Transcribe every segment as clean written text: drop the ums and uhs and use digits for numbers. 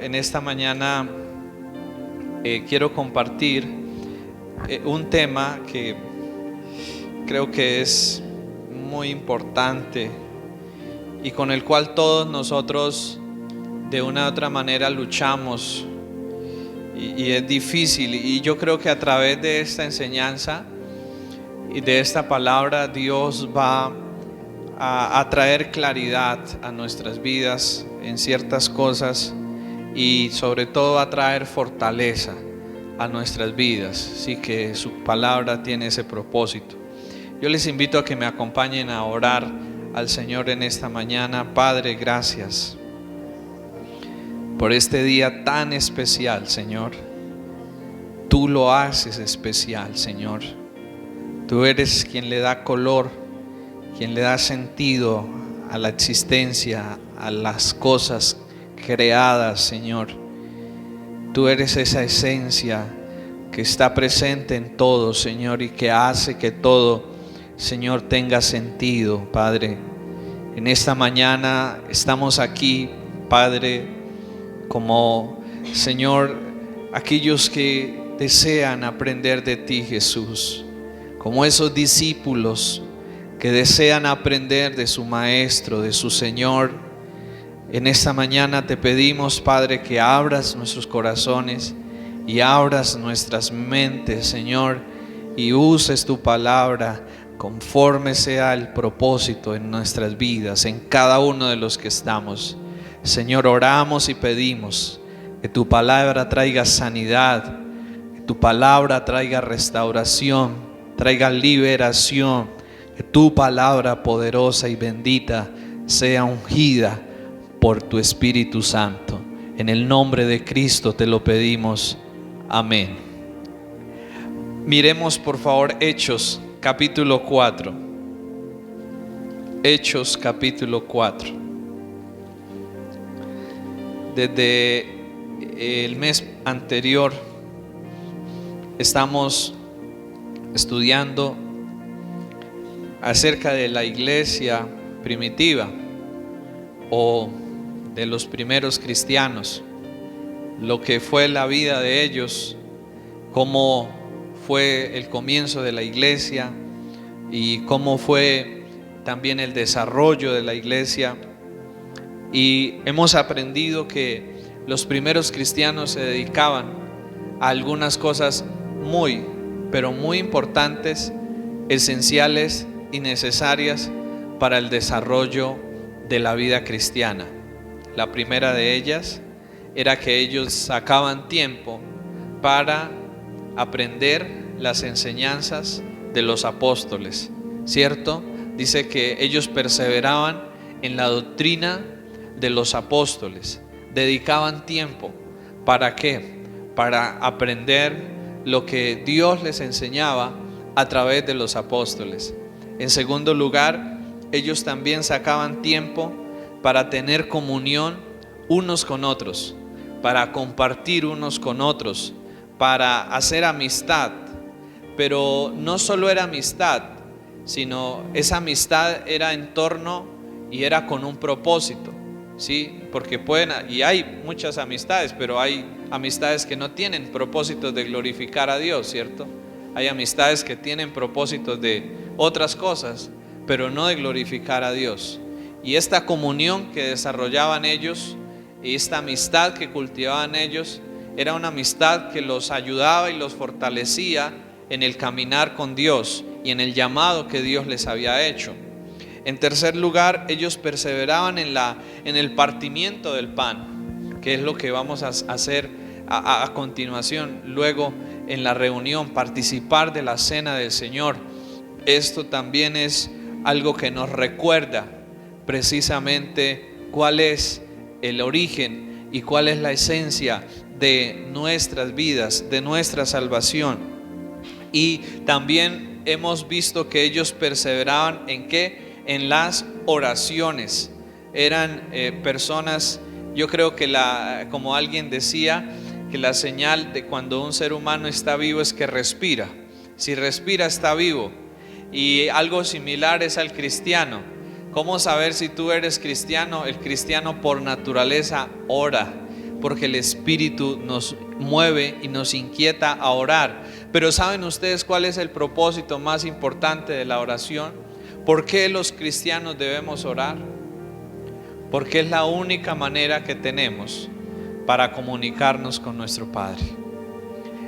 en esta mañana quiero compartir un tema que creo que es muy importante y con el cual todos nosotros de una u otra manera luchamos y es difícil, y yo creo que a través de esta enseñanza y de esta palabra Dios va a traer claridad a nuestras vidas en ciertas cosas y sobre todo a traer fortaleza a nuestras vidas. Así que su palabra tiene ese propósito. Yo les invito a que me acompañen a orar al Señor en esta mañana. Padre, gracias por este día tan especial, Señor. Tú lo haces especial, Señor. Tú eres quien le da color, quien le da sentido a la existencia, a las cosas creadas, Señor. Tú eres esa esencia que está presente en todo, Señor, y que hace que todo, Señor, tenga sentido, Padre. En esta mañana estamos aquí, Padre, como, Señor, aquellos que desean aprender de ti, Jesús, como esos discípulos que desean aprender de su Maestro, de su Señor. En esta mañana te pedimos, Padre, que abras nuestros corazones y abras nuestras mentes, Señor, y uses tu palabra conforme sea el propósito en nuestras vidas, en cada uno de los que estamos. Señor, oramos y pedimos que tu palabra traiga sanidad, que tu palabra traiga restauración, traiga liberación, que tu palabra poderosa y bendita sea ungida por tu Espíritu Santo. En el nombre de Cristo te lo pedimos. Amén. Miremos por favor Hechos capítulo 4. Hechos capítulo 4. Desde el mes anterior estamos estudiando acerca de la iglesia primitiva o de los primeros cristianos, lo que fue la vida de ellos, cómo fue el comienzo de la iglesia y cómo fue también el desarrollo de la iglesia. Y hemos aprendido que los primeros cristianos se dedicaban a algunas cosas pero muy importantes, esenciales y necesarias para el desarrollo de la vida cristiana. La primera de ellas era que ellos sacaban tiempo para aprender las enseñanzas de los apóstoles, ¿cierto? Dice que ellos perseveraban en la doctrina de los apóstoles, dedicaban tiempo. ¿Para qué? Para aprender lo que Dios les enseñaba a través de los apóstoles. En segundo lugar, ellos también sacaban tiempo para tener comunión unos con otros, para compartir unos con otros, para hacer amistad. Pero no solo era amistad, sino esa amistad era en torno y era con un propósito, ¿sí? Porque y hay muchas amistades, pero hay amistades que no tienen propósitos de glorificar a Dios, ¿cierto? Hay amistades que tienen propósitos de otras cosas, pero no de glorificar a Dios. Y esta comunión que desarrollaban ellos y esta amistad que cultivaban ellos era una amistad que los ayudaba y los fortalecía en el caminar con Dios y en el llamado que Dios les había hecho. En tercer lugar, ellos perseveraban en el partimiento del pan, que es lo que vamos a hacer a continuación, luego en la reunión, participar de la cena del Señor. Esto también es algo que nos recuerda precisamente cuál es el origen y cuál es la esencia de nuestras vidas, de nuestra salvación. Y también hemos visto que ellos perseveraban ¿en qué? En las oraciones. Eran personas, yo creo que como alguien decía, que la señal de cuando un ser humano está vivo es que respira. Si respira, está vivo. Y algo similar es al cristiano. ¿Cómo saber si tú eres cristiano? El cristiano por naturaleza ora, porque el Espíritu nos mueve y nos inquieta a orar. Pero ¿saben ustedes cuál es el propósito más importante de la oración? ¿Por qué los cristianos debemos orar? Porque es la única manera que tenemos para comunicarnos con nuestro Padre.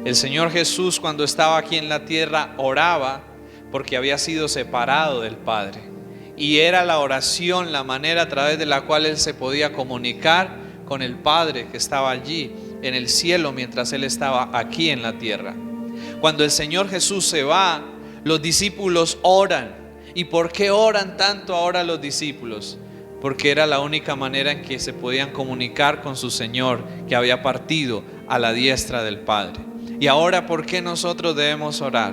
El Señor Jesús, cuando estaba aquí en la tierra, oraba porque había sido separado del Padre, y era la oración la manera a través de la cual Él se podía comunicar con el Padre que estaba allí en el cielo mientras Él estaba aquí en la tierra. Cuando el Señor Jesús se va, los discípulos oran. ¿Y por qué oran tanto ahora los discípulos? Porque era la única manera en que se podían comunicar con su Señor, que había partido a la diestra del Padre. Y ahora, ¿por qué nosotros debemos orar?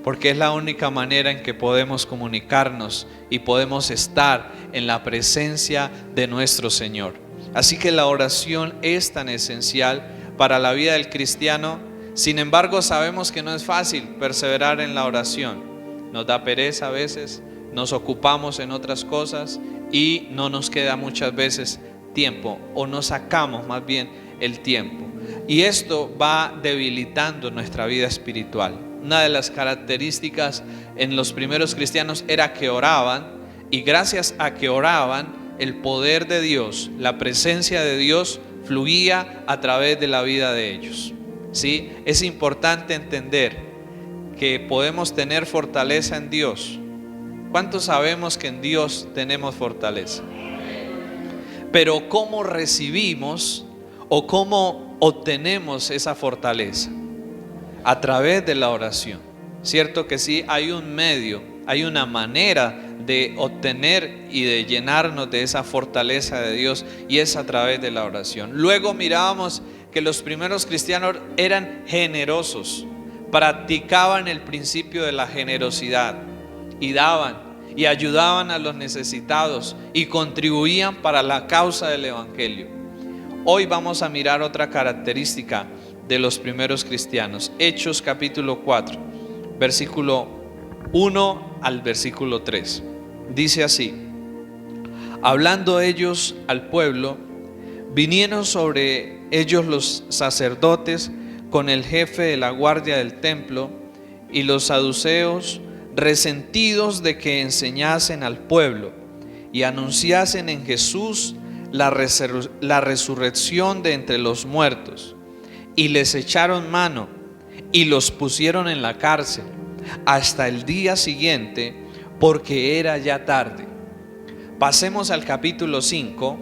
Porque es la única manera en que podemos comunicarnos y podemos estar en la presencia de nuestro Señor. Así que la oración es tan esencial para la vida del cristiano. Sin embargo, sabemos que no es fácil perseverar en la oración. Nos da pereza a veces, nos ocupamos en otras cosas y no nos queda muchas veces tiempo, o no sacamos más bien el tiempo. Y esto va debilitando nuestra vida espiritual. Una de las características en los primeros cristianos era que oraban, y gracias a que oraban, el poder de Dios, la presencia de Dios fluía a través de la vida de ellos. ¿Sí? Es importante entender que podemos tener fortaleza en Dios. ¿Cuántos sabemos que en Dios tenemos fortaleza? Pero ¿cómo recibimos o cómo obtenemos esa fortaleza? A través de la oración. Cierto que sí, hay un medio, hay una manera de obtener y de llenarnos de esa fortaleza de Dios, y es a través de la oración. Luego mirábamos que los primeros cristianos eran generosos, practicaban el principio de la generosidad y daban y ayudaban a los necesitados y contribuían para la causa del Evangelio. Hoy vamos a mirar otra característica de los primeros cristianos. Hechos capítulo 4, versículo 1 al versículo 3. Dice así: hablando ellos al pueblo, vinieron sobre ellos los sacerdotes con el jefe de la guardia del templo y los saduceos, resentidos de que enseñasen al pueblo y anunciasen en Jesús la resurrección de entre los muertos. Y les echaron mano y los pusieron en la cárcel hasta el día siguiente, porque era ya tarde. Pasemos al capítulo 5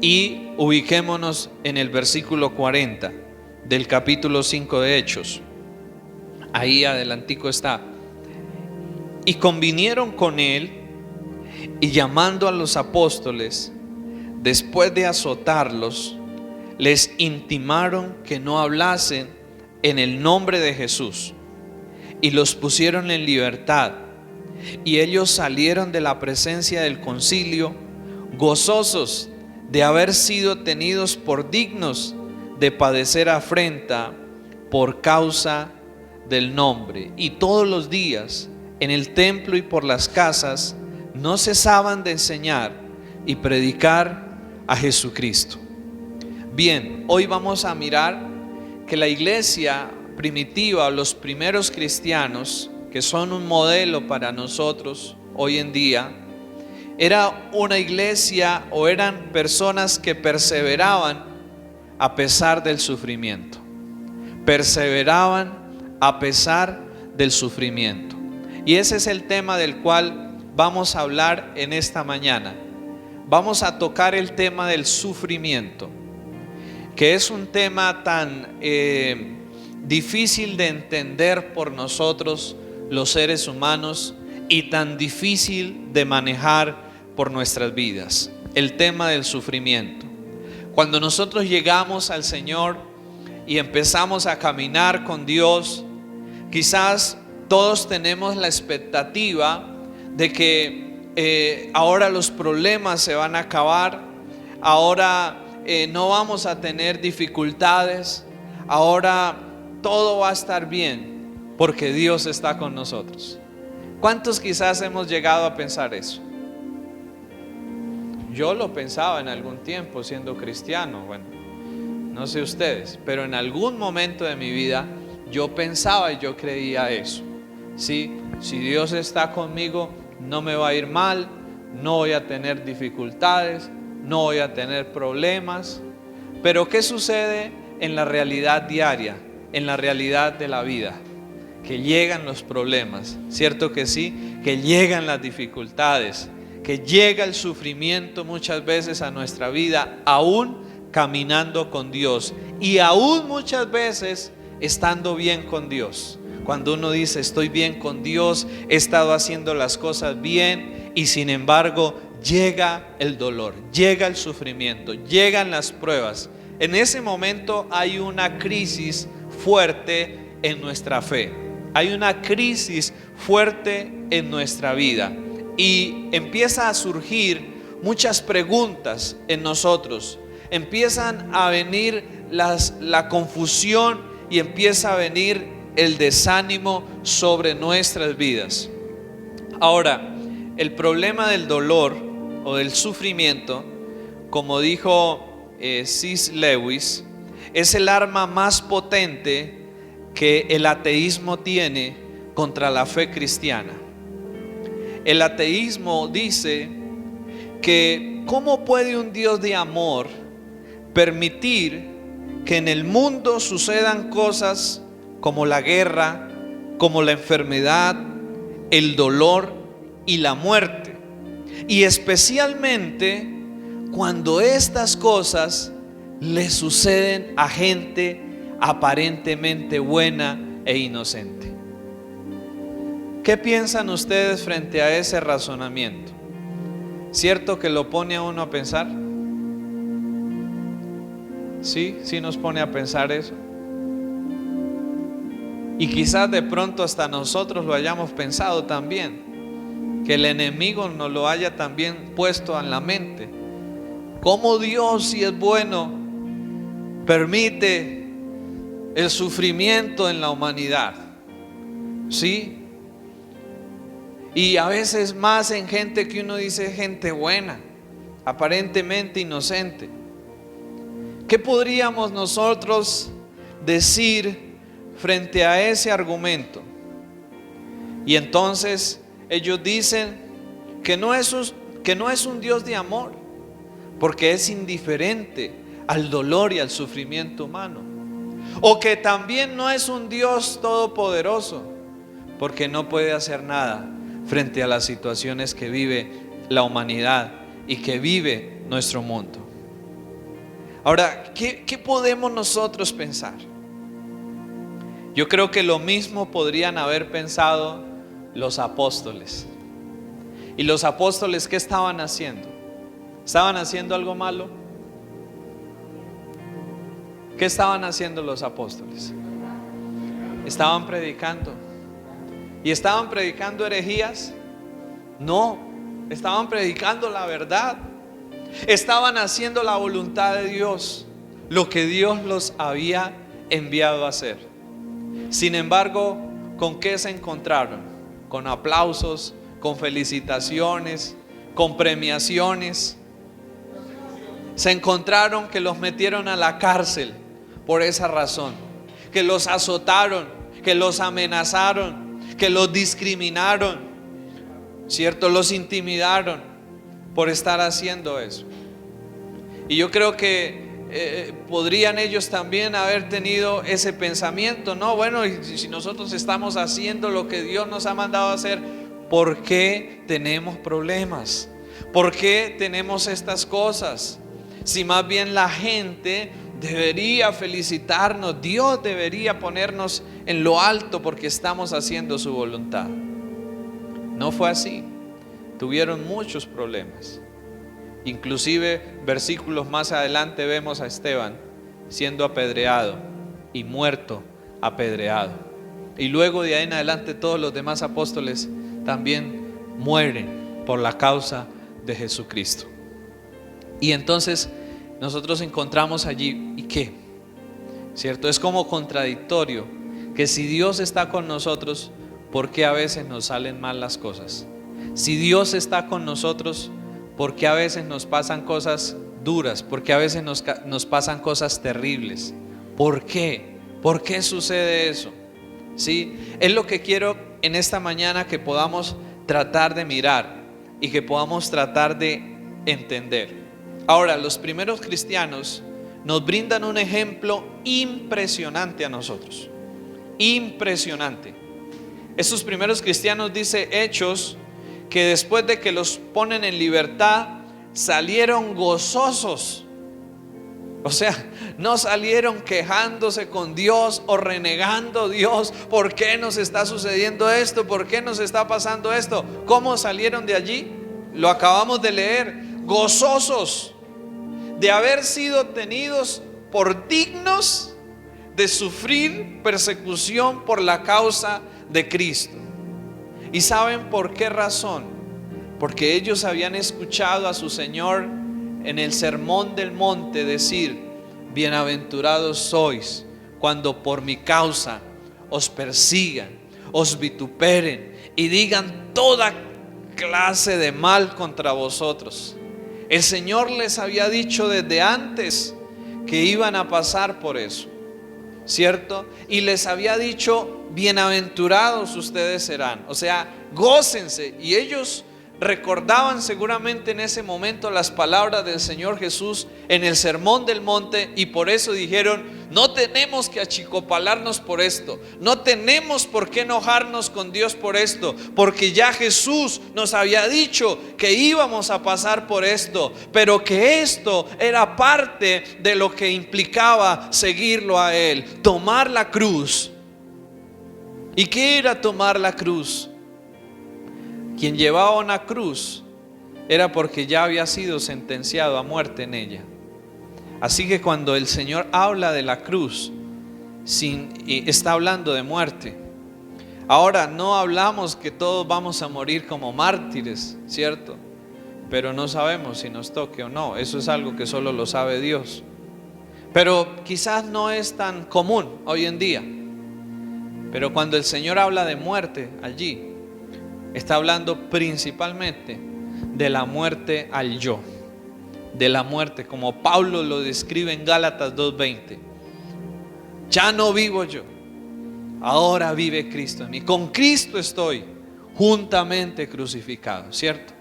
y ubiquémonos en el versículo 40 del capítulo 5 de Hechos. Ahí adelantico está. Y convinieron con él, y llamando a los apóstoles, después de azotarlos, les intimaron que no hablasen en el nombre de Jesús, y los pusieron en libertad. Y ellos salieron de la presencia del concilio, gozosos de haber sido tenidos por dignos de padecer afrenta por causa del nombre. Y todos los días en el templo y por las casas no cesaban de enseñar y predicar a Jesucristo. Bien, hoy vamos a mirar que la iglesia primitiva, los primeros cristianos, que son un modelo para nosotros hoy en día, era una iglesia o eran personas que perseveraban a pesar del sufrimiento. Perseveraban a pesar del sufrimiento. Y ese es el tema del cual vamos a hablar en esta mañana. Vamos a tocar el tema del sufrimiento, que es un tema tan difícil de entender por nosotros los seres humanos y tan difícil de manejar por nuestras vidas. El tema del sufrimiento. Cuando nosotros llegamos al Señor y empezamos a caminar con Dios, quizás todos tenemos la expectativa de que ahora los problemas se van a acabar, ahora no vamos a tener dificultades, ahora todo va a estar bien porque Dios está con nosotros. ¿Cuántos quizás hemos llegado a pensar eso? Yo lo pensaba en algún tiempo siendo cristiano. Bueno, No sé ustedes, pero en algún momento de mi vida yo pensaba y yo creía eso. ¿Sí? Si Dios está conmigo, no me va a ir mal, no voy a tener dificultades, no voy a tener problemas. Pero ¿qué sucede en la realidad diaria, en la realidad de la vida? Que llegan los problemas, ¿cierto que sí? Que llegan las dificultades, que llega el sufrimiento muchas veces a nuestra vida, aún caminando con Dios y aún muchas veces estando bien con Dios. Cuando uno dice estoy bien con Dios, he estado haciendo las cosas bien, y sin embargo llega el dolor, llega el sufrimiento, llegan las pruebas. En ese momento hay una crisis fuerte en nuestra fe, hay una crisis fuerte en nuestra vida, y empieza a surgir muchas preguntas en nosotros. Empiezan a venir la confusión y empieza a venir el desánimo sobre nuestras vidas. Ahora, el problema del dolor o del sufrimiento, como dijo C.S. Lewis, es el arma más potente que el ateísmo tiene contra la fe cristiana. El ateísmo dice que ¿cómo puede un Dios de amor permitir que en el mundo sucedan cosas como la guerra, como la enfermedad, el dolor y la muerte? Y especialmente cuando estas cosas le suceden a gente aparentemente buena e inocente. ¿Qué piensan ustedes frente a ese razonamiento? ¿Cierto que lo pone a uno a pensar? Sí, sí nos pone a pensar eso. Y quizás de pronto hasta nosotros lo hayamos pensado también, que el enemigo nos lo haya también puesto en la mente. ¿Cómo Dios, si es bueno, permite el sufrimiento en la humanidad? ¿Sí? Y a veces más en gente que uno dice gente buena, aparentemente inocente. ¿Qué podríamos nosotros decir frente a ese argumento? Y entonces ellos dicen que no es un Dios de amor, porque es indiferente al dolor y al sufrimiento humano. O que también no es un Dios todopoderoso, porque no puede hacer nada frente a las situaciones que vive la humanidad y que vive nuestro mundo. Ahora, ¿qué podemos nosotros pensar? Yo creo que lo mismo podrían haber pensado los apóstoles. ¿Y los apóstoles qué estaban haciendo? ¿Estaban haciendo algo malo? ¿Qué estaban haciendo los apóstoles? Estaban predicando. ¿Y estaban predicando herejías? No, estaban predicando la verdad. Estaban haciendo la voluntad de Dios, lo que Dios los había enviado a hacer. Sin embargo, ¿con qué se encontraron? Con aplausos, con felicitaciones, con premiaciones. Se encontraron que los metieron a la cárcel por esa razón, que los azotaron, que los amenazaron, que los discriminaron, ¿cierto? Los intimidaron por estar haciendo eso. Y yo creo que podrían ellos también haber tenido ese pensamiento, no, bueno, y si nosotros estamos haciendo lo que Dios nos ha mandado a hacer, ¿por qué tenemos problemas? ¿Por qué tenemos estas cosas? Si más bien la gente debería felicitarnos, Dios debería ponernos en lo alto porque estamos haciendo su voluntad. No fue así. Tuvieron muchos problemas. Inclusive versículos más adelante vemos a Esteban siendo apedreado y muerto apedreado. Y luego de ahí en adelante todos los demás apóstoles también mueren por la causa de Jesucristo. Y entonces nosotros encontramos allí, ¿y qué? ¿Cierto? Es como contradictorio que si Dios está con nosotros, ¿por qué a veces nos salen mal las cosas? Si Dios está con nosotros, ¿por qué a veces nos pasan cosas duras, porque a veces nos pasan cosas terribles. ¿Por qué? ¿Por qué sucede eso? ¿Sí? Es lo que quiero en esta mañana que podamos tratar de mirar y que podamos tratar de entender. Ahora, los primeros cristianos nos brindan un ejemplo impresionante a nosotros. Impresionante. Estos primeros cristianos, dice Hechos, que después de que los ponen en libertad, salieron gozosos. O sea, no salieron quejándose con Dios o renegando: Dios, ¿por qué nos está sucediendo esto? ¿Por qué nos está pasando esto? ¿Cómo salieron de allí? Lo acabamos de leer. Gozosos de haber sido tenidos por dignos de sufrir persecución por la causa de Cristo. ¿Y saben por qué razón? Porque ellos habían escuchado a su Señor en el Sermón del Monte decir: bienaventurados sois cuando por mi causa os persigan, os vituperen y digan toda clase de mal contra vosotros. El Señor les había dicho desde antes que iban a pasar por eso, ¿cierto? Y les había dicho: bienaventurados ustedes serán, o sea, gócense. Y ellos recordaban seguramente en ese momento las palabras del Señor Jesús en el Sermón del Monte, y por eso dijeron: no tenemos que achicopalarnos por esto, no tenemos por qué enojarnos con Dios por esto, porque ya Jesús nos había dicho que íbamos a pasar por esto, pero que esto era parte de lo que implicaba seguirlo a Él, tomar la cruz. ¿Y qué era tomar la cruz? Quien llevaba una cruz era porque ya había sido sentenciado a muerte en ella. Así que cuando el Señor habla de la cruz, está hablando de muerte. Ahora, no hablamos que todos vamos a morir como mártires, ¿cierto? Pero no sabemos si nos toque o no. Eso es algo que solo lo sabe Dios. Pero quizás no es tan común hoy en día. Pero cuando el Señor habla de muerte allí, está hablando principalmente de la muerte al yo, de la muerte como Pablo lo describe en Gálatas 2:20. Ya no vivo yo, ahora vive Cristo en mí. Con Cristo estoy juntamente crucificado, ¿cierto?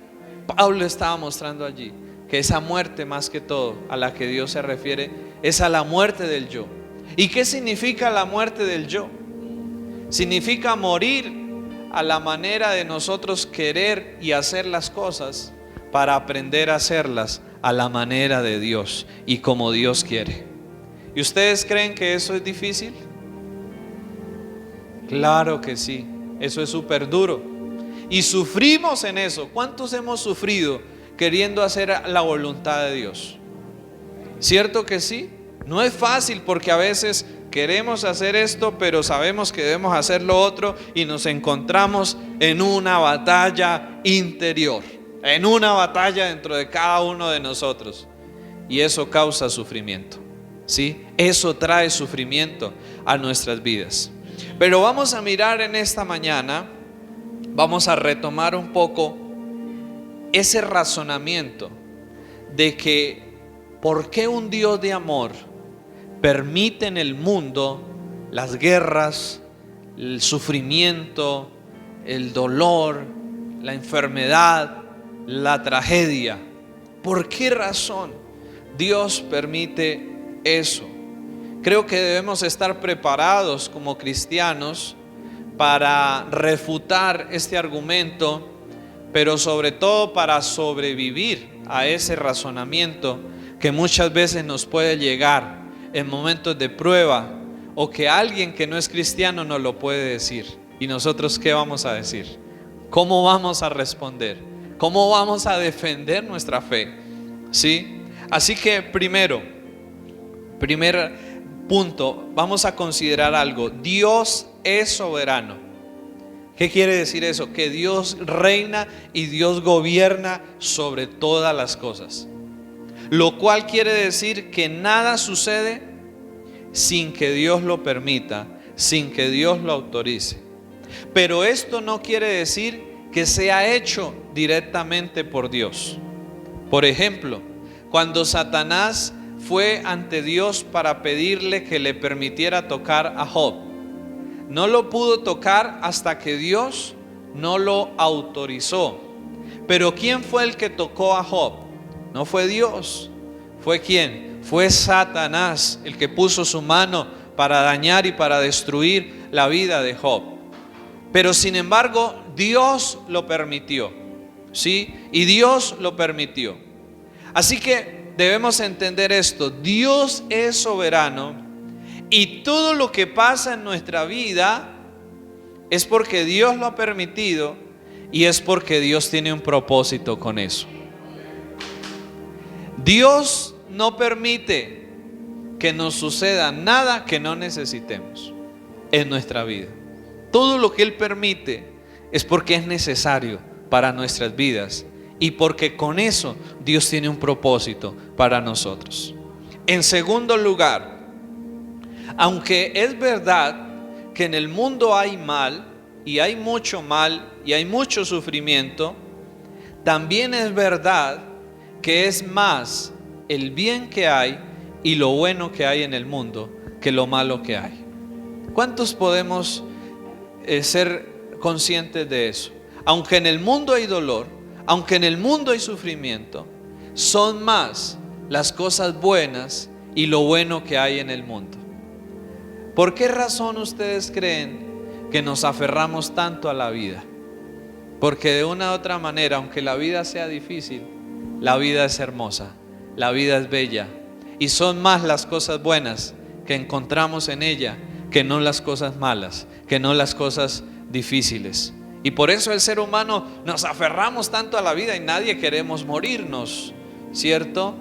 Pablo estaba mostrando allí que esa muerte, más que todo a la que Dios se refiere, es a la muerte del yo. ¿Y qué significa la muerte del yo? Significa morir a la manera de nosotros querer y hacer las cosas para aprender a hacerlas a la manera de Dios y como Dios quiere. ¿Y ustedes creen que eso es difícil? Claro que sí, eso es súper duro. Y sufrimos en eso. ¿Cuántos hemos sufrido queriendo hacer la voluntad de Dios? ¿Cierto que sí? No es fácil, porque a veces queremos hacer esto, pero sabemos que debemos hacer lo otro y nos encontramos en una batalla interior, en una batalla dentro de cada uno de nosotros, y eso causa sufrimiento, ¿sí? Eso trae sufrimiento a nuestras vidas. Pero vamos a mirar en esta mañana, vamos a retomar un poco ese razonamiento de que ¿por qué un Dios de amor permite en el mundo las guerras, el sufrimiento, el dolor, la enfermedad, la tragedia? ¿Por qué razón Dios permite eso? Creo que debemos estar preparados como cristianos para refutar este argumento, pero sobre todo para sobrevivir a ese razonamiento que muchas veces nos puede llegar en momentos de prueba, o que alguien que no es cristiano nos lo puede decir. ¿Y nosotros qué vamos a decir? ¿Cómo vamos a responder? ¿Cómo vamos a defender nuestra fe? ¿Sí? Así que primer punto, vamos a considerar algo. Dios es soberano. ¿Qué quiere decir eso? Que Dios reina y Dios gobierna sobre todas las cosas. Lo cual quiere decir que nada sucede sin que Dios lo permita, sin que Dios lo autorice. Pero esto no quiere decir que sea hecho directamente por Dios. Por ejemplo, Cuando Satanás fue ante Dios para pedirle que le permitiera tocar a Job, no lo pudo tocar hasta que Dios no lo autorizó. Pero ¿quién fue el que tocó a Job? No fue Dios. ¿Fue quién? Fue Satanás el que puso su mano para dañar y para destruir la vida de Job. Pero sin embargo, Dios lo permitió, ¿sí? Y Dios lo permitió. Así que debemos entender esto: Dios es soberano y todo lo que pasa en nuestra vida es porque Dios lo ha permitido y es porque Dios tiene un propósito con eso. Dios no permite que nos suceda nada que no necesitemos en nuestra vida. Todo lo que Él permite es porque es necesario para nuestras vidas y porque con eso Dios tiene un propósito para nosotros. En segundo lugar, aunque es verdad que en el mundo hay mal y hay mucho sufrimiento, también es verdad que es más el bien que hay y lo bueno que hay en el mundo que lo malo que hay. ¿Cuántos podemos ser conscientes de eso? Aunque en el mundo hay dolor, aunque en el mundo hay sufrimiento, son más las cosas buenas y lo bueno que hay en el mundo. ¿Por qué razón ustedes creen que nos aferramos tanto a la vida? Porque de una u otra manera, aunque la vida sea difícil, la vida es hermosa, la vida es bella, y son más las cosas buenas que encontramos en ella que no las cosas malas, que no las cosas difíciles. Y por eso el ser humano nos aferramos tanto a la vida y nadie queremos morirnos, ¿cierto?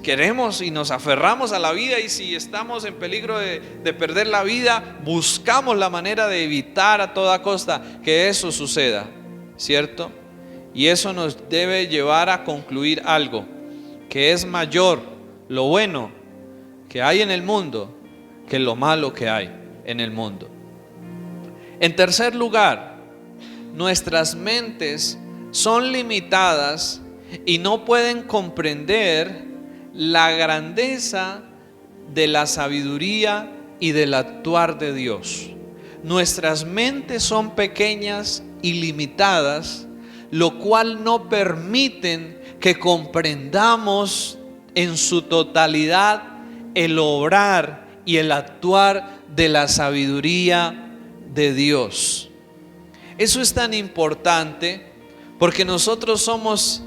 Queremos y nos aferramos a la vida, y si estamos en peligro de perder la vida, buscamos la manera de evitar a toda costa que eso suceda, ¿cierto? Y eso nos debe llevar a concluir algo: que es mayor lo bueno que hay en el mundo que lo malo que hay en el mundo. En tercer lugar, nuestras mentes son limitadas y no pueden comprender la grandeza de la sabiduría y del actuar de Dios. Nuestras mentes son pequeñas y limitadas, lo cual no permiten que comprendamos en su totalidad el obrar y el actuar de la sabiduría de Dios. Eso es tan importante porque nosotros somos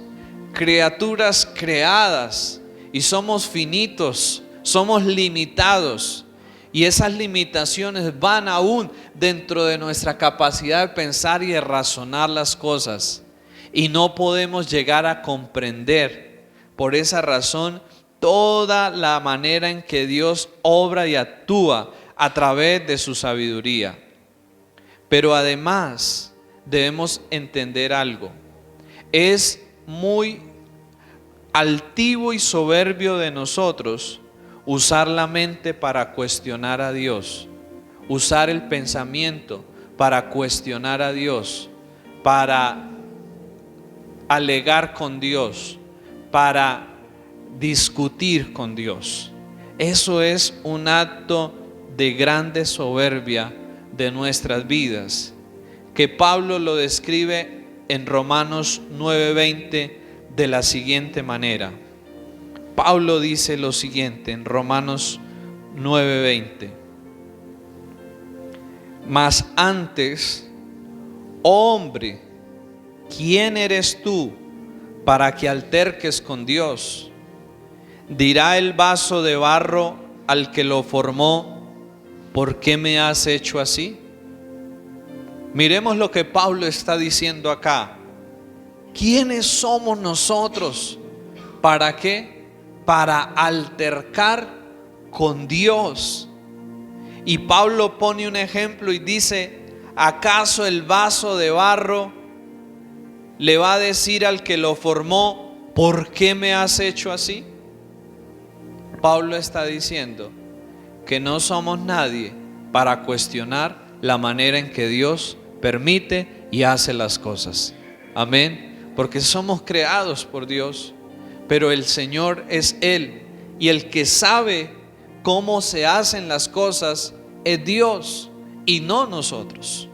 criaturas creadas y somos finitos, somos limitados, y esas limitaciones van aún dentro de nuestra capacidad de pensar y de razonar las cosas, y no podemos llegar a comprender por esa razón toda la manera en que Dios obra y actúa a través de su sabiduría. Pero además debemos entender algo: es muy altivo y soberbio de nosotros usar la mente para cuestionar a Dios, usar el pensamiento para cuestionar a Dios, para alegar con Dios, para discutir con Dios. Eso es un acto de grande soberbia de nuestras vidas, que Pablo lo describe en Romanos 9:20 de la siguiente manera. Pablo dice lo siguiente en Romanos 9:20: mas antes, oh hombre, ¿quién eres tú para que alterques con Dios? Dirá el vaso de barro al que lo formó: ¿por qué me has hecho así? Miremos lo que Pablo está diciendo acá. ¿Quiénes somos nosotros? ¿Para qué? Para altercar con Dios. Y Pablo pone un ejemplo y dice: ¿acaso el vaso de barro le va a decir al que lo formó: ¿por qué me has hecho así? Pablo está diciendo que no somos nadie para cuestionar la manera en que Dios permite y hace las cosas. Amén. Porque somos creados por Dios, pero el Señor es Él, y el que sabe cómo se hacen las cosas es Dios y no nosotros.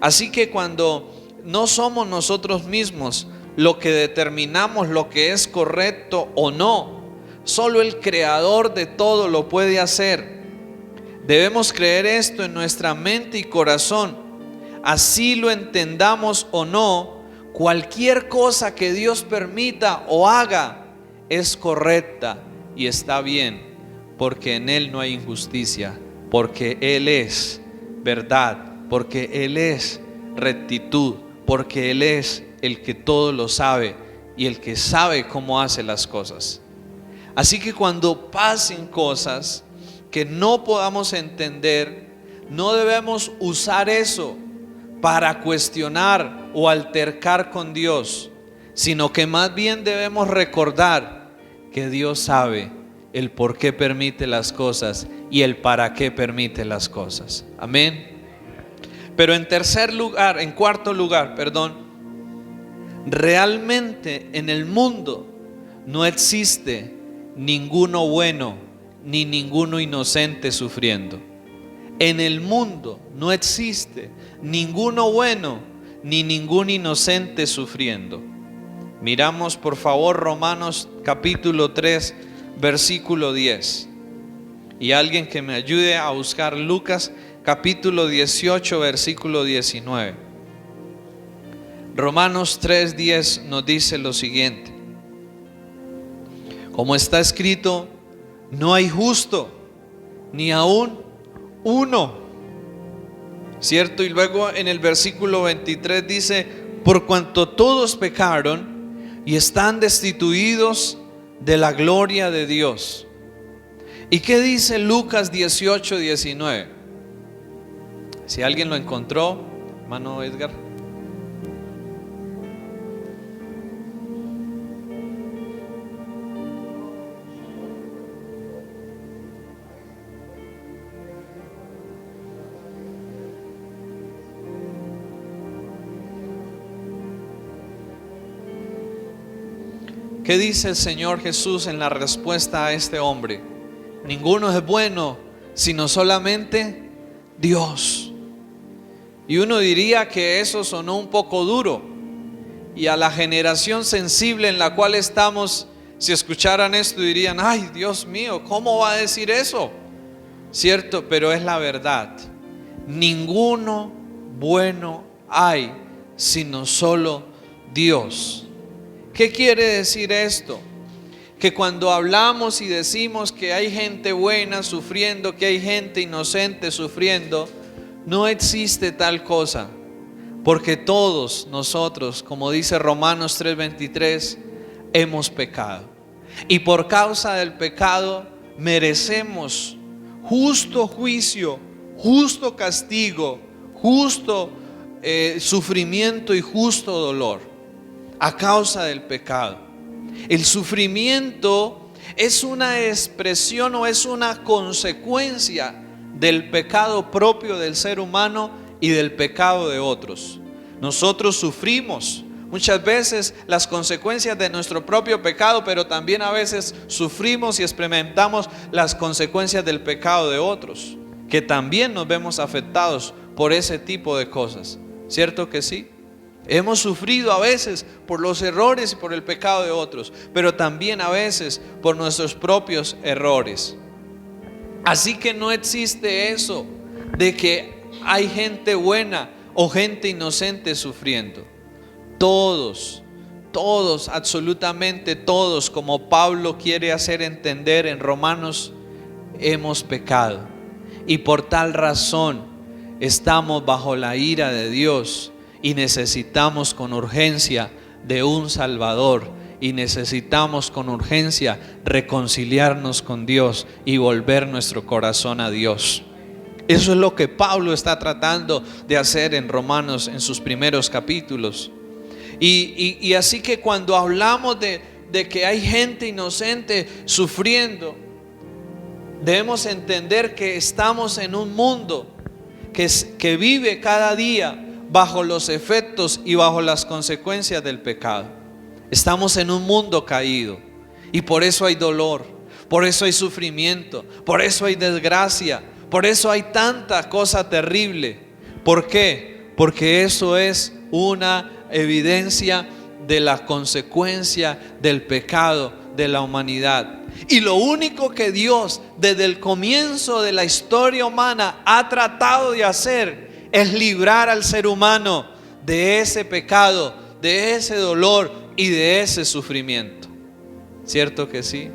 Así que cuando no somos nosotros mismos lo que determinamos lo que es correcto o no, solo el Creador de todo lo puede hacer. Debemos creer esto en nuestra mente y corazón. Así lo entendamos o no, cualquier cosa que Dios permita o haga es correcta y está bien, porque en Él no hay injusticia, porque Él es verdad, porque Él es rectitud, porque Él es el que todo lo sabe y el que sabe cómo hace las cosas. Así que cuando pasen cosas que no podamos entender, no debemos usar eso para cuestionar o altercar con Dios, sino que más bien debemos recordar que Dios sabe el por qué permite las cosas y el para qué permite las cosas. Amén. Pero en cuarto lugar, realmente en el mundo no existe ninguno bueno ni ninguno inocente sufriendo. En el mundo no existe ninguno bueno ni ningún inocente sufriendo. Miramos por favor Romanos capítulo 3 versículo 10. Y alguien que me ayude a buscar Lucas capítulo 18 versículo 19. Romanos 3:10 nos dice lo siguiente: como está escrito, no hay justo, ni aún uno, ¿cierto? Y luego en el versículo 23 dice: por cuanto todos pecaron y están destituidos de la gloria de Dios. ¿Y qué dice Lucas 18:19? Si alguien lo encontró, hermano Edgar. ¿Qué dice el Señor Jesús en la respuesta a este hombre? Ninguno es bueno, sino solamente Dios. Y uno diría que eso sonó un poco duro, y a la generación sensible en la cual estamos, si escucharan esto dirían: ay, Dios mío, ¿cómo va a decir eso? Cierto, pero es la verdad. Ninguno bueno hay, sino solo Dios. ¿Qué quiere decir esto? Que cuando hablamos y decimos que hay gente buena sufriendo, que hay gente inocente sufriendo, no existe tal cosa, porque todos nosotros, como dice Romanos 3:23, hemos pecado, y por causa del pecado merecemos justo juicio, justo castigo, justo sufrimiento y justo dolor a causa del pecado. El sufrimiento es una expresión o es una consecuencia del pecado propio del ser humano y del pecado de otros. Nosotros sufrimos muchas veces las consecuencias de nuestro propio pecado, pero también a veces sufrimos y experimentamos las consecuencias del pecado de otros, que también nos vemos afectados por ese tipo de cosas. ¿Cierto que sí? Hemos sufrido a veces por los errores y por el pecado de otros, pero también a veces por nuestros propios errores. Así que no existe eso de que hay gente buena o gente inocente sufriendo. Todos, absolutamente todos, como Pablo quiere hacer entender en Romanos, hemos pecado. Y por tal razón estamos bajo la ira de Dios. Y necesitamos con urgencia de un Salvador, y necesitamos con urgencia reconciliarnos con Dios y volver nuestro corazón a Dios. Eso es lo que Pablo está tratando de hacer en Romanos en sus primeros capítulos. Y así que cuando hablamos de que hay gente inocente sufriendo, debemos entender que estamos en un mundo que vive cada día bajo los efectos y bajo las consecuencias del pecado. Estamos en un mundo caído. Y por eso hay dolor, por eso hay sufrimiento, por eso hay desgracia, por eso hay tanta cosa terrible. ¿Por qué? Porque eso es una evidencia de la consecuencia del pecado de la humanidad. Y lo único que Dios desde el comienzo de la historia humana ha tratado de hacer es librar al ser humano de ese pecado, de ese dolor y de ese sufrimiento. ¿Cierto que sí?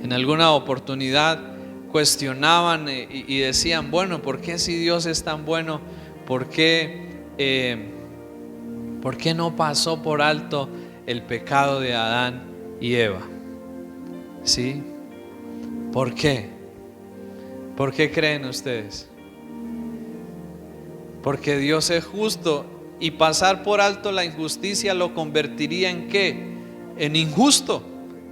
En alguna oportunidad cuestionaban y decían, bueno, ¿por qué si Dios es tan bueno? ¿Por qué no pasó por alto el pecado de Adán y Eva? ¿Sí? ¿Por qué? ¿Por qué creen ustedes? Porque Dios es justo y pasar por alto la injusticia lo convertiría ¿en qué? En injusto,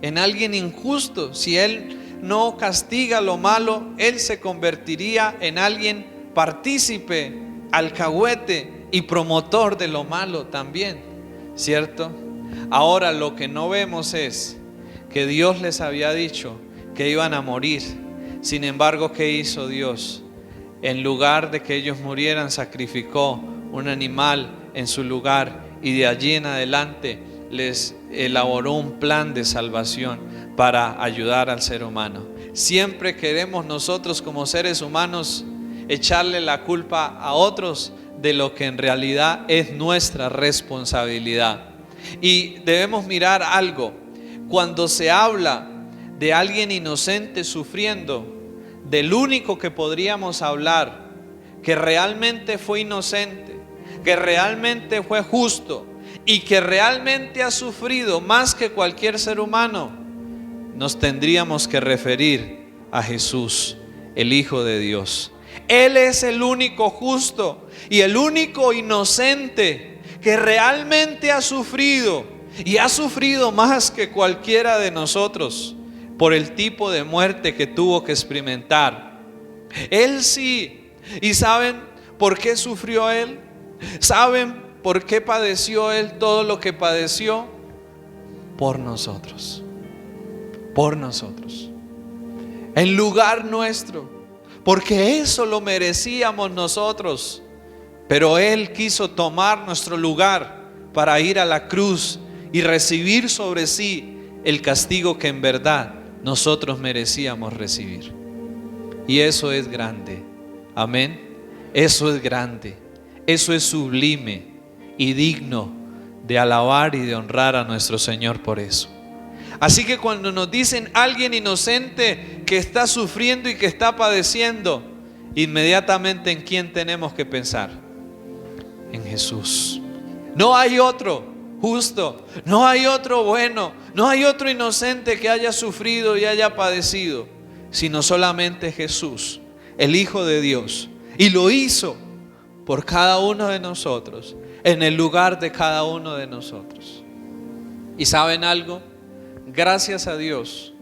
en alguien injusto. Si Él no castiga lo malo, Él se convertiría en alguien partícipe, alcahuete y promotor de lo malo también, ¿cierto? Ahora lo que no vemos es que Dios les había dicho que iban a morir. Sin embargo, ¿qué hizo Dios? En lugar de que ellos murieran, sacrificó un animal en su lugar, y de allí en adelante les elaboró un plan de salvación para ayudar al ser humano. Siempre queremos nosotros como seres humanos echarle la culpa a otros de lo que en realidad es nuestra responsabilidad. Y debemos mirar algo: cuando se habla de alguien inocente sufriendo, del único que podríamos hablar que realmente fue inocente, que realmente fue justo y que realmente ha sufrido más que cualquier ser humano, nos tendríamos que referir a Jesús, el Hijo de Dios. Él es el único justo y el único inocente que realmente ha sufrido, y ha sufrido más que cualquiera de nosotros por el tipo de muerte que tuvo que experimentar. Él sí. ¿Y saben por qué sufrió Él? ¿Saben por qué padeció Él todo lo que padeció? Por nosotros. Por nosotros. En lugar nuestro. Porque eso lo merecíamos nosotros. Pero Él quiso tomar nuestro lugar para ir a la cruz y recibir sobre sí el castigo que en verdad nosotros merecíamos recibir. Y eso es grande. Amén. Eso es grande. Eso es sublime y digno de alabar y de honrar a nuestro Señor por eso. Así que cuando nos dicen alguien inocente que está sufriendo y que está padeciendo, inmediatamente ¿en quién tenemos que pensar? En Jesús. No hay otro justo, no hay otro bueno, no hay otro inocente que haya sufrido y haya padecido, sino solamente Jesús, el Hijo de Dios. Y lo hizo por cada uno de nosotros, en el lugar de cada uno de nosotros. ¿Y saben algo? Gracias a Dios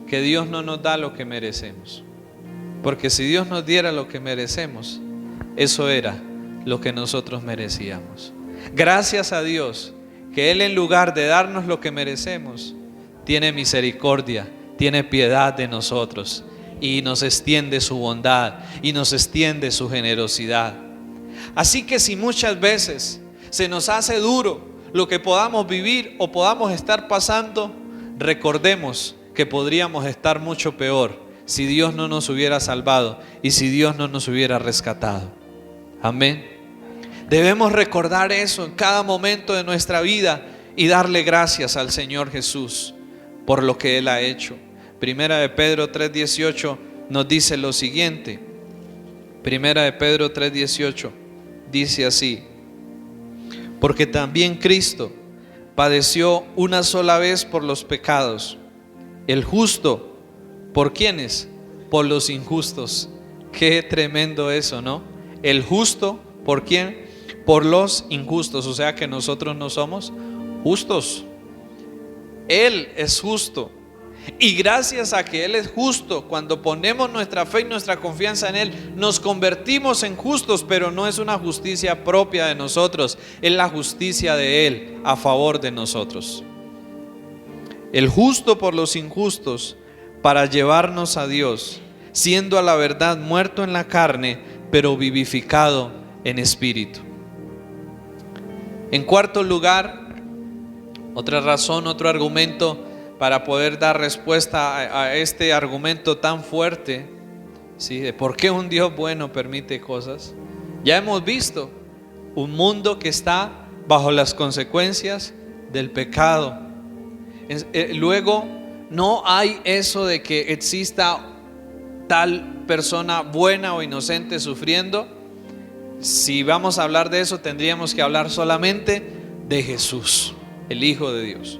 que Dios no nos da lo que merecemos. Porque si Dios nos diera lo que merecemos, eso era lo que nosotros merecíamos. Gracias a Dios que Él, en lugar de darnos lo que merecemos, tiene misericordia, tiene piedad de nosotros y nos extiende su bondad y nos extiende su generosidad. Así que si muchas veces se nos hace duro lo que podamos vivir o podamos estar pasando, recordemos que podríamos estar mucho peor si Dios no nos hubiera salvado y si Dios no nos hubiera rescatado. Amén. Debemos recordar eso en cada momento de nuestra vida y darle gracias al Señor Jesús por lo que Él ha hecho. Primera de Pedro 3:18 nos dice lo siguiente. Primera de Pedro 3:18 dice así: porque también Cristo padeció una sola vez por los pecados, el justo, ¿por quiénes? Por los injustos. Qué tremendo eso, ¿no? El justo, ¿por quién? Por los injustos. O sea que nosotros no somos justos. Él es justo. Y gracias a que Él es justo, cuando ponemos nuestra fe y nuestra confianza en Él, nos convertimos en justos, pero no es una justicia propia de nosotros, es la justicia de Él a favor de nosotros. el justo por los injustos, para llevarnos a Dios, siendo a la verdad muerto en la carne, pero vivificado en espíritu. En cuarto lugar, otra razón, otro argumento para poder dar respuesta a este argumento tan fuerte, ¿sí?, de por qué un Dios bueno permite cosas. Ya hemos visto un mundo que está bajo las consecuencias del pecado. Luego, no hay eso de que exista tal persona buena o inocente sufriendo. Si vamos a hablar de eso, tendríamos que hablar solamente de Jesús, el Hijo de Dios.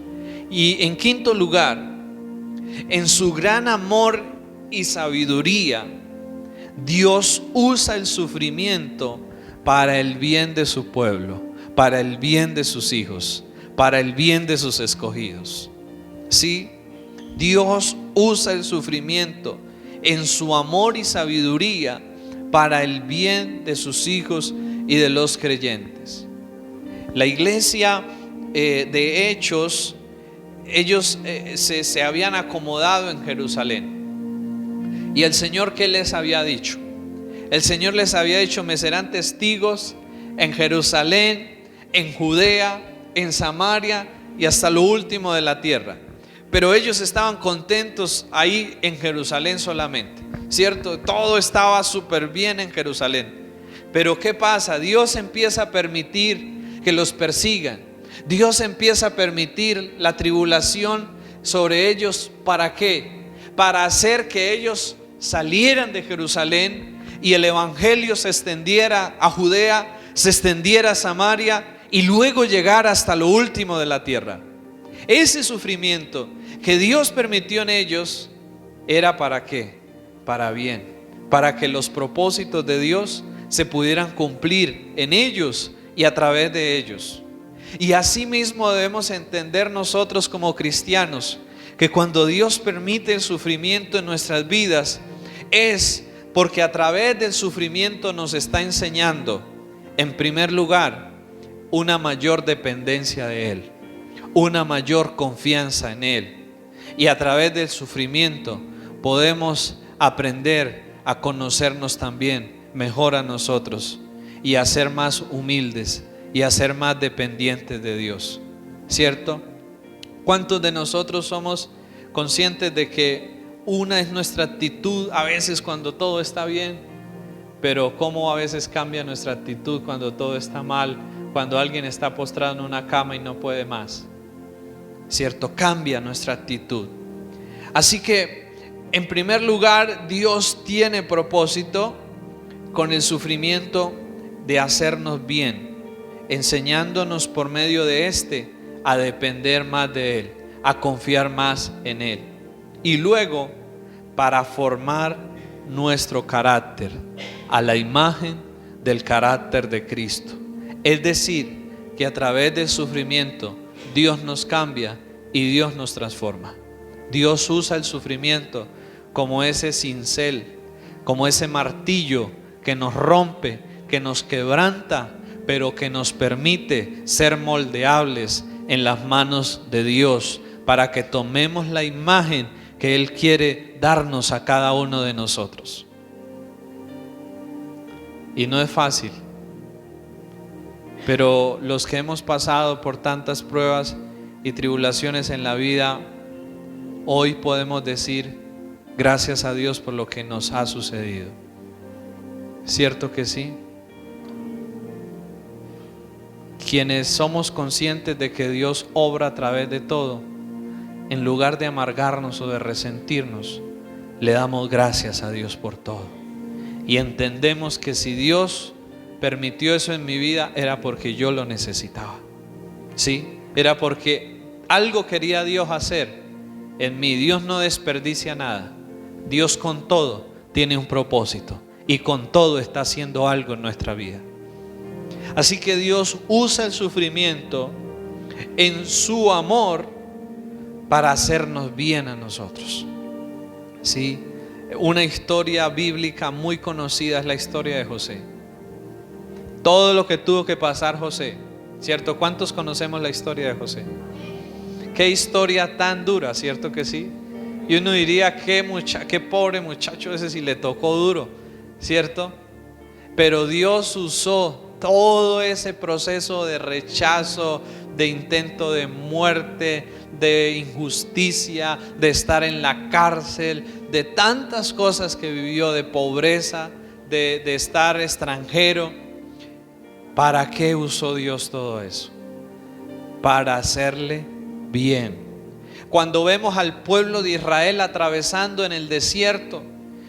Y en quinto lugar, en su gran amor y sabiduría, Dios usa el sufrimiento para el bien de su pueblo, para el bien de sus hijos, para el bien de sus escogidos. Sí, Dios usa el sufrimiento en su amor y sabiduría para el bien de sus hijos y de los creyentes. La iglesia de Hechos, ellos se habían acomodado en Jerusalén. Y el Señor, ¿qué les había dicho? El Señor les había dicho: me serán testigos en Jerusalén, en Judea, en Samaria y hasta lo último de la tierra. Pero ellos estaban contentos ahí en Jerusalén solamente, ¿cierto? Todo estaba súper bien en Jerusalén. Pero ¿qué pasa? Dios empieza a permitir que los persigan. Dios empieza a permitir la tribulación sobre ellos. ¿Para qué? Para hacer que ellos salieran de Jerusalén y el evangelio se extendiera a Judea, se extendiera a Samaria y luego llegara hasta lo último de la tierra. Ese sufrimiento que Dios permitió en ellos era ¿para qué? Para bien, para que los propósitos de Dios se pudieran cumplir en ellos y a través de ellos. Y así mismo debemos entender nosotros como cristianos que cuando Dios permite el sufrimiento en nuestras vidas es porque a través del sufrimiento nos está enseñando, en primer lugar, una mayor dependencia de Él, una mayor confianza en Él. Y a través del sufrimiento podemos aprender a conocernos también mejor a nosotros y a ser más humildes y a ser más dependientes de Dios, ¿cierto? ¿Cuántos de nosotros somos conscientes de que una es nuestra actitud a veces cuando todo está bien, pero cómo a veces cambia nuestra actitud cuando todo está mal, cuando alguien está postrado en una cama y no puede más? ¿Cierto? Cambia nuestra actitud. Así que, en primer lugar, Dios tiene propósito con el sufrimiento de hacernos bien, enseñándonos por medio de este a depender más de Él, a confiar más en Él. Y luego, para formar nuestro carácter a la imagen del carácter de Cristo. Es decir, que a través del sufrimiento Dios nos cambia y Dios nos transforma. Dios usa el sufrimiento como ese cincel, como ese martillo que nos rompe, que nos quebranta, pero que nos permite ser moldeables en las manos de Dios para que tomemos la imagen que Él quiere darnos a cada uno de nosotros. Y no es fácil, pero los que hemos pasado por tantas pruebas y tribulaciones en la vida, hoy podemos decir gracias a Dios por lo que nos ha sucedido. ¿Cierto que sí? Quienes somos conscientes de que Dios obra a través de todo, en lugar de amargarnos o de resentirnos, le damos gracias a Dios por todo. Y entendemos que si Dios permitió eso en mi vida, era porque yo lo necesitaba. Sí, era porque algo quería Dios hacer en mí. Dios no desperdicia nada. Dios con todo tiene un propósito y con todo está haciendo algo en nuestra vida. Así que Dios usa el sufrimiento en su amor para hacernos bien a nosotros. Sí, una historia bíblica muy conocida es la historia de José. Todo lo que tuvo que pasar José, ¿cierto? ¿Cuántos conocemos la historia de José? Qué historia tan dura, ¿cierto que sí? Y uno diría, qué pobre muchacho ese si le tocó duro, ¿cierto? Pero Dios usó todo ese proceso de rechazo, de intento de muerte, de injusticia, de estar en la cárcel, de tantas cosas que vivió, de pobreza, de estar extranjero. ¿Para qué usó Dios todo eso? Para hacerle bien. Cuando vemos al pueblo de Israel atravesando en el desierto,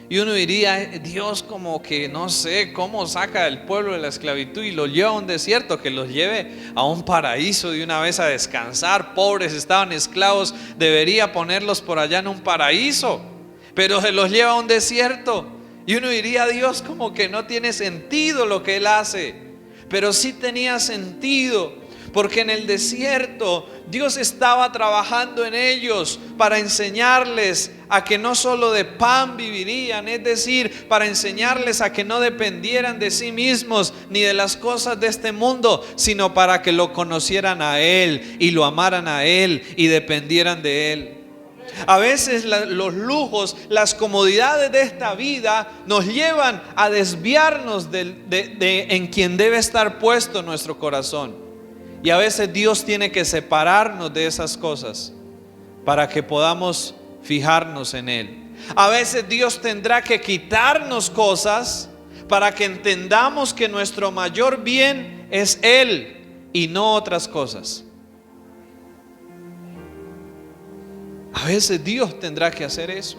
y uno diría, Dios como que no sé cómo saca al pueblo de la esclavitud y lo lleva a un desierto, que los lleve a un paraíso de una vez a descansar. Pobres, estaban esclavos, debería ponerlos por allá en un paraíso, pero se los lleva a un desierto. Y uno diría, Dios como que no tiene sentido lo que Él hace, pero sí tenía sentido. Porque en el desierto Dios estaba trabajando en ellos para enseñarles a que no solo de pan vivirían, es decir, para enseñarles a que no dependieran de sí mismos ni de las cosas de este mundo, sino para que lo conocieran a Él y lo amaran a Él y dependieran de Él. A veces los lujos, las comodidades de esta vida nos llevan a desviarnos de en quien debe estar puesto nuestro corazón. Y a veces Dios tiene que separarnos de esas cosas para que podamos fijarnos en Él. A veces Dios tendrá que quitarnos cosas para que entendamos que nuestro mayor bien es Él y no otras cosas. A veces Dios tendrá que hacer eso,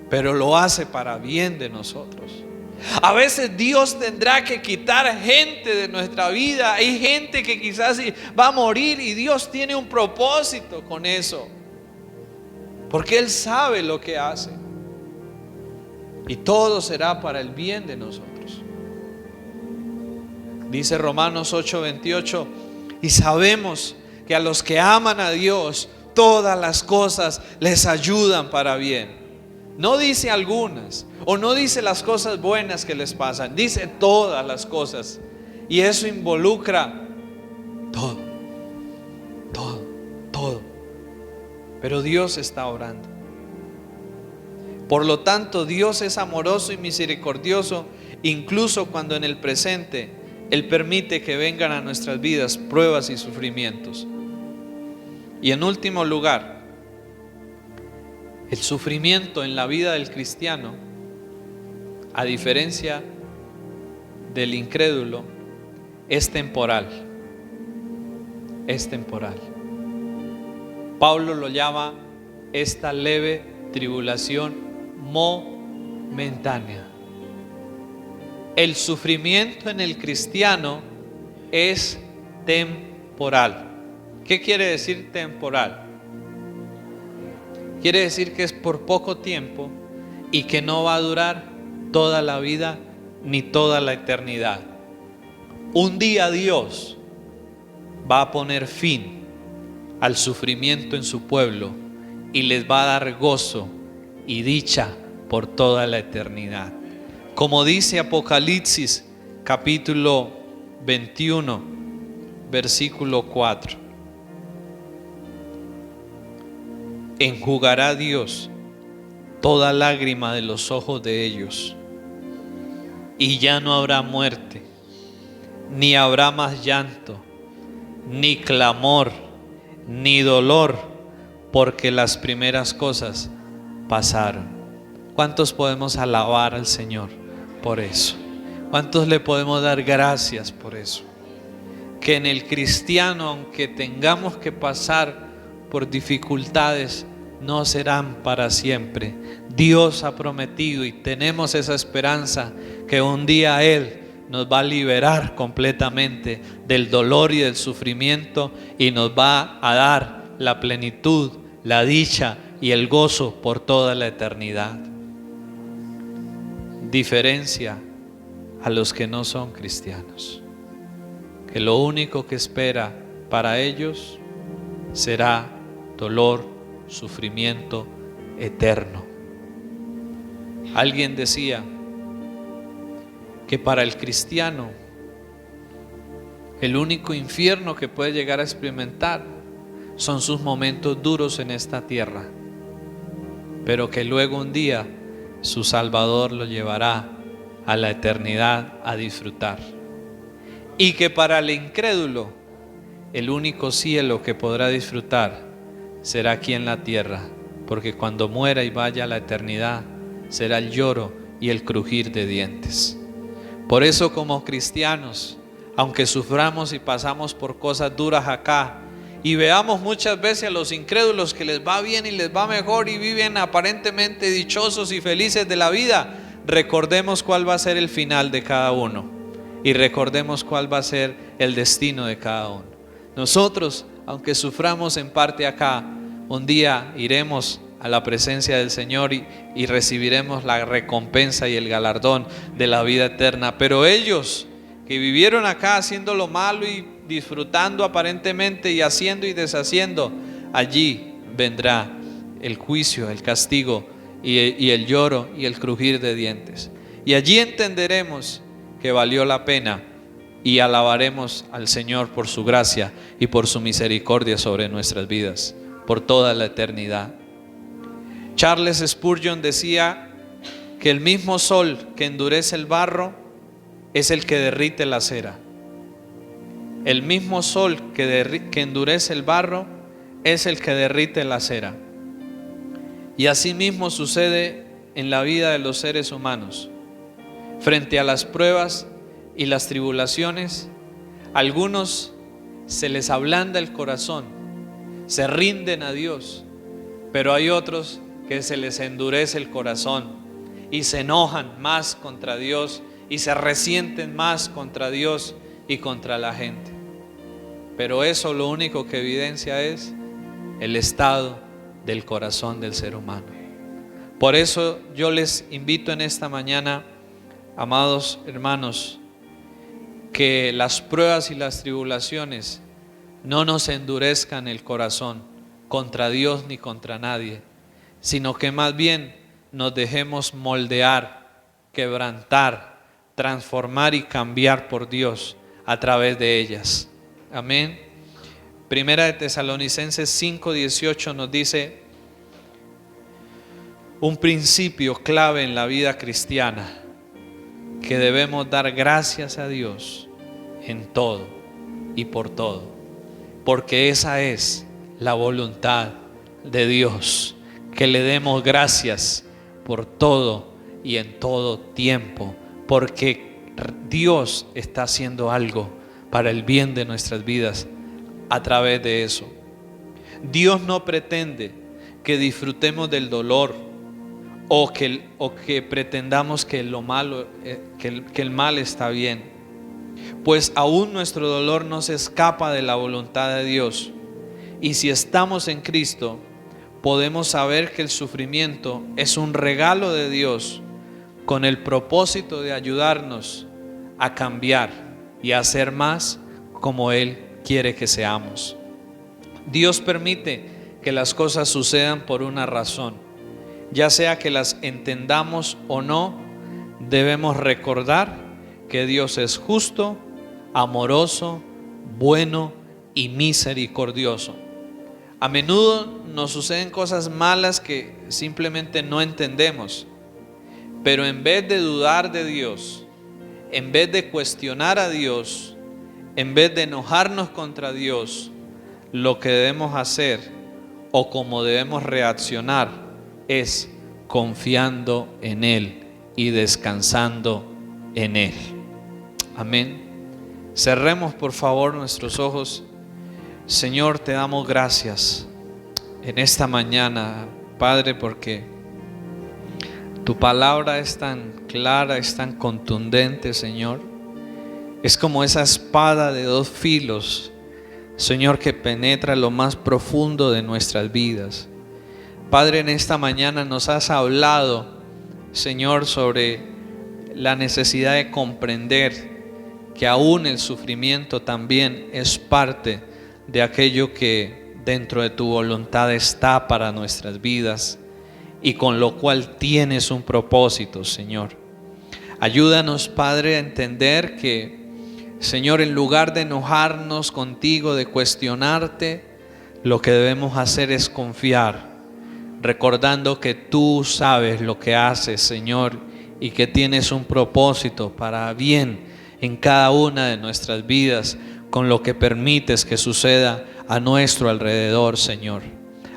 pero lo hace para bien de nosotros. A veces Dios tendrá que quitar gente de nuestra vida. Hay gente que quizás va a morir y Dios tiene un propósito con eso, porque Él sabe lo que hace. Y todo será para el bien de nosotros. Dice Romanos 8:28, y sabemos que a los que aman a Dios, todas las cosas les ayudan para bien. No dice algunas, o no dice las cosas buenas que les pasan, dice todas las cosas. Y eso involucra todo. Pero Dios está obrando. Por lo tanto, Dios es amoroso y misericordioso, incluso cuando en el presente Él permite que vengan a nuestras vidas pruebas y sufrimientos. Y en último lugar, el sufrimiento en la vida del cristiano, a diferencia del incrédulo, es temporal. Es temporal. Pablo lo llama esta leve tribulación momentánea. El sufrimiento en el cristiano es temporal. ¿Qué quiere decir temporal? Quiere decir que es por poco tiempo y que no va a durar toda la vida ni toda la eternidad. Un día Dios va a poner fin al sufrimiento en su pueblo y les va a dar gozo y dicha por toda la eternidad. Como dice Apocalipsis capítulo 21, versículo 4. Enjugará Dios toda lágrima de los ojos de ellos, y ya no habrá muerte, ni habrá más llanto, ni clamor, ni dolor, porque las primeras cosas pasaron. ¿Cuántos podemos alabar al Señor por eso? ¿Cuántos le podemos dar gracias por eso? Que en el cristiano, aunque tengamos que pasar por dificultades, no serán para siempre. Dios ha prometido y tenemos esa esperanza que un día Él nos va a liberar completamente del dolor y del sufrimiento y nos va a dar la plenitud, la dicha y el gozo por toda la eternidad. Diferencia a los que no son cristianos, que lo único que espera para ellos será dolor, sufrimiento eterno. Alguien decía que para el cristiano el único infierno que puede llegar a experimentar son sus momentos duros en esta tierra, pero que luego un día su Salvador lo llevará a la eternidad a disfrutar. Y que para el incrédulo, el único cielo que podrá disfrutar será aquí en la tierra, porque cuando muera y vaya a la eternidad, será el lloro y el crujir de dientes. Por eso, como cristianos, aunque suframos y pasamos por cosas duras acá, y veamos muchas veces a los incrédulos que les va bien y les va mejor y viven aparentemente dichosos y felices de la vida, recordemos cuál va a ser el final de cada uno y recordemos cuál va a ser el destino de cada uno. Nosotros, aunque suframos en parte acá, un día iremos a la presencia del Señor y recibiremos la recompensa y el galardón de la vida eterna. Pero ellos que vivieron acá haciendo lo malo y disfrutando aparentemente y haciendo y deshaciendo, allí vendrá el juicio, el castigo y el lloro y el crujir de dientes. Y allí entenderemos que valió la pena y alabaremos al Señor por su gracia y por su misericordia sobre nuestras vidas, por toda la eternidad. Charles Spurgeon decía que el mismo sol que endurece el barro es el que derrite la cera. El mismo sol que endurece el barro es el que derrite la cera. Y así mismo sucede en la vida de los seres humanos. Frente a las pruebas y las tribulaciones, a algunos se les ablanda el corazón, se rinden a Dios, pero hay otros que se les endurece el corazón y se enojan más contra Dios y se resienten más contra Dios y contra la gente. Pero eso lo único que evidencia es el estado del corazón del ser humano. Por eso yo les invito en esta mañana, amados hermanos, que las pruebas y las tribulaciones no nos endurezcan el corazón contra Dios ni contra nadie, sino que más bien nos dejemos moldear, quebrantar, transformar y cambiar por Dios a través de ellas. Amén. Primera de Tesalonicenses 5:18 nos dice un principio clave en la vida cristiana, que debemos dar gracias a Dios en todo y por todo, porque esa es la voluntad de Dios, que le demos gracias por todo y en todo tiempo, porque Dios está haciendo algo para el bien de nuestras vidas a través de eso. Dios no pretende que disfrutemos del dolor o que pretendamos que lo malo, que el mal está bien, pues aún nuestro dolor no se escapa de la voluntad de Dios. Y si estamos en Cristo, podemos saber que el sufrimiento es un regalo de Dios con el propósito de ayudarnos a cambiar y a ser más como Él quiere que seamos. Dios permite que las cosas sucedan por una razón, ya sea que las entendamos o no. Debemos recordar que Dios es justo, amoroso, bueno y misericordioso. A menudo nos suceden cosas malas que simplemente no entendemos, pero en vez de dudar de Dios, en vez de cuestionar a Dios, en vez de enojarnos contra Dios, lo que debemos hacer o como debemos reaccionar es confiando en Él y descansando en Él. Amén. Cerremos por favor nuestros ojos. Señor, te damos gracias en esta mañana, Padre, porque tu palabra es tan clara, es tan contundente, Señor. Es como esa espada de dos filos, Señor, que penetra lo más profundo de nuestras vidas. Padre, en esta mañana nos has hablado, Señor, sobre la necesidad de comprender que aún el sufrimiento también es parte de aquello que dentro de tu voluntad está para nuestras vidas y con lo cual tienes un propósito, Señor. Ayúdanos, Padre, a entender que, Señor, en lugar de enojarnos contigo, de cuestionarte, lo que debemos hacer es confiar, recordando que tú sabes lo que haces, Señor, y que tienes un propósito para bien en cada una de nuestras vidas, con lo que permites que suceda a nuestro alrededor, Señor.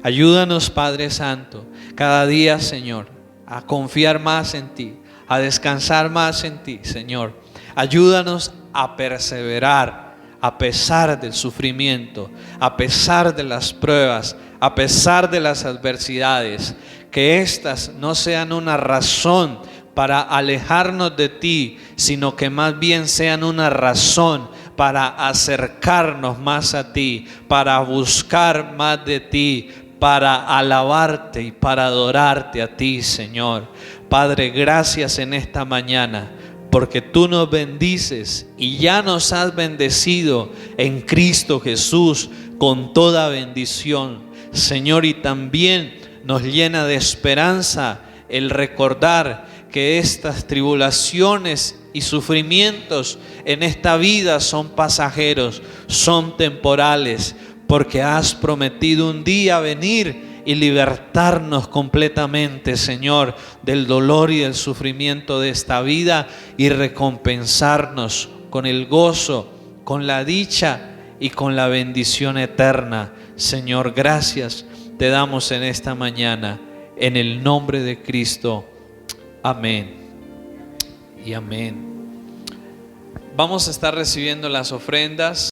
Ayúdanos, Padre Santo, cada día, Señor, a confiar más en ti, a descansar más en ti, Señor. Ayúdanos a perseverar a pesar del sufrimiento, a pesar de las pruebas, a pesar de las adversidades. Que éstas no sean una razón para alejarnos de ti, sino que más bien sean una razón para acercarnos más a ti, para buscar más de ti, para alabarte y para adorarte a ti, Señor. Padre, gracias en esta mañana, porque tú nos bendices y ya nos has bendecido en Cristo Jesús con toda bendición, Señor, y también nos llena de esperanza el recordar que estas tribulaciones y sufrimientos en esta vida son pasajeros, son temporales, porque has prometido un día venir y libertarnos completamente, Señor, del dolor y del sufrimiento de esta vida y recompensarnos con el gozo, con la dicha y con la bendición eterna. Señor, gracias te damos en esta mañana, en el nombre de Cristo. Amén y amén. Vamos a estar recibiendo las ofrendas.